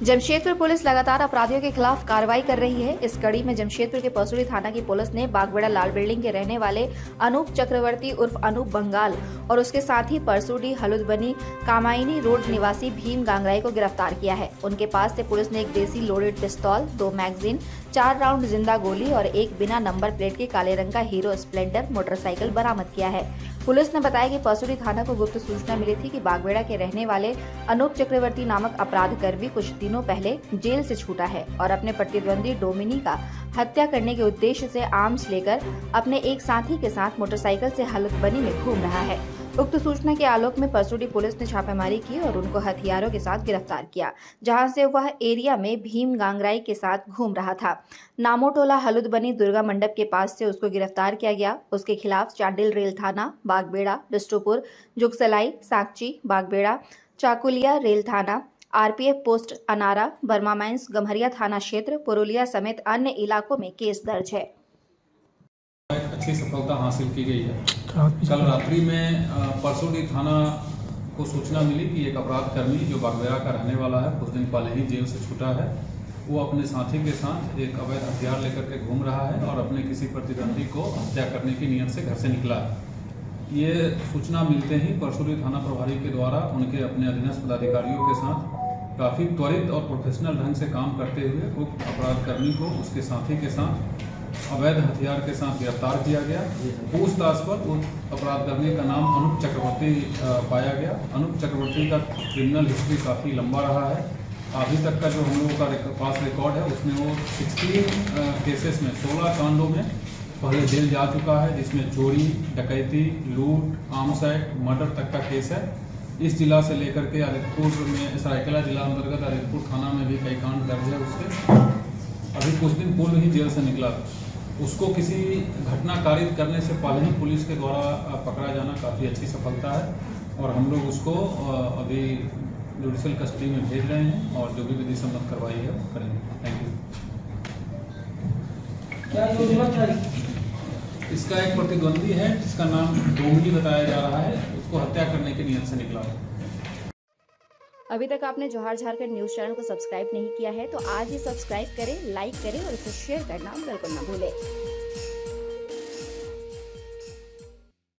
Jamshedpur police लगातार अपराधियों के खिलाफ कार्रवाई कर रही है। इस कड़ी में जमशेदपुर के परसुड़ी थाना की पुलिस ने बागबेड़ा लाल बिल्डिंग के रहने वाले अनूप चक्रवर्ती उर्फ अनूप बंगाल और उसके साथी परसुड़ी हलुदबनी कामायनी रोड निवासी भीम गांगराई को गिरफ्तार किया है। उनके पास से पुलिस ने एक देसी लोडेड पिस्तौल, 2 मैगजीन, 4 राउंड जिंदा गोली और एक बिना नंबर प्लेट के काले रंग का हीरो स्प्लेंडर मोटरसाइकिल बरामद किया है। पुलिस ने बताया कि परसुड़ी थाना को गुप्त सूचना मिली थी कि बागबेड़ा के रहने वाले अनूप चक्रवर्ती नामक अपराध कर्मी कुछ दिनों पहले जेल से छूटा है और अपने प्रतिद्वंदी डोमिनी का हत्या करने के उद्देश्य से आर्म्स लेकर अपने एक साथी के साथ मोटरसाइकिल से हलुदबनी में घूम रहा है। उक्त सूचना के आलोक में परसुड़ी पुलिस ने छापेमारी की और उनको हथियारों के साथ गिरफ्तार किया, जहां से वह एरिया में भीम गांगराई के साथ घूम रहा था। नामोटोला हलुदबनी दुर्गा मंडप के पास से उसको गिरफ्तार किया गया। उसके खिलाफ चांडिल रेल थाना, बागबेड़ा, बिष्टुपुर, जुगसलाई, साकची, बागबेड़ा, चाकुलिया रेल थाना, RPF post Anara, Burma mines, Gamharia थाना क्षेत्र, पुरुलिया समेत अन्य इलाकों में केस दर्ज है। अच्छी सफलता हासिल की गई है। कल रात्रि में परसुड़ी थाना को सूचना मिली कि एक अपराध कर्मी जो बागबेड़ा का रहने वाला है, कुछ दिन पहले ही जेल से छूटा है, वो अपने साथी के साथ एक अवैध हथियार लेकर के घूम रहा है और अपने किसी प्रतिद्वंदी को हत्या करने की नीयत से घर से निकला है। ये सूचना मिलते ही परसुड़ी थाना प्रभारी के द्वारा उनके अपने अधीनस्थ पदाधिकारियों के साथ काफ़ी त्वरित और प्रोफेशनल ढंग से काम करते हुए उक्त अपराध कर्मी को उसके साथी के साथ अवैध हथियार के साथ गिरफ्तार किया गया। पूछताछ पर उस अपराध कर्मी का नाम अनूप चक्रवर्ती पाया गया। अनूप चक्रवर्ती का क्रिमिनल हिस्ट्री काफ़ी लंबा रहा है। अभी तक का जो हम लोगों का पास रिकॉर्ड है उसमें वो 16 केसेस में 16 कांडों में पहले जेल जा चुका है, जिसमें चोरी, डकैती, लूट, आर्म्स एक्ट, मर्डर तक का केस है। इस जिला से लेकर के आदितपुर में, सरायकेला जिला अंतर्गत आदितपुर थाना में भी कई कांड दर्ज है उसके। अभी कुछ दिन पूर्व ही जेल से निकला। उसको किसी घटना कारित करने से पहले ही पुलिस के द्वारा पकड़ा जाना काफ़ी अच्छी सफलता है और हम लोग उसको अभी जुडिशियल कस्टडी में भेज रहे हैं और जो भी विधि सम्मत कार्रवाई है वो करेंगे। Thank you. इसका एक प्रतिद्वंदी है जिसका नाम डोमिनी बताया जा रहा है, उसको हत्या करने की नीयत से निकला। अभी तक आपने जोहार झारखंड न्यूज चैनल को सब्सक्राइब नहीं किया है तो आज ही सब्सक्राइब करें, लाइक करें और इसे शेयर करना बिल्कुल ना भूलें।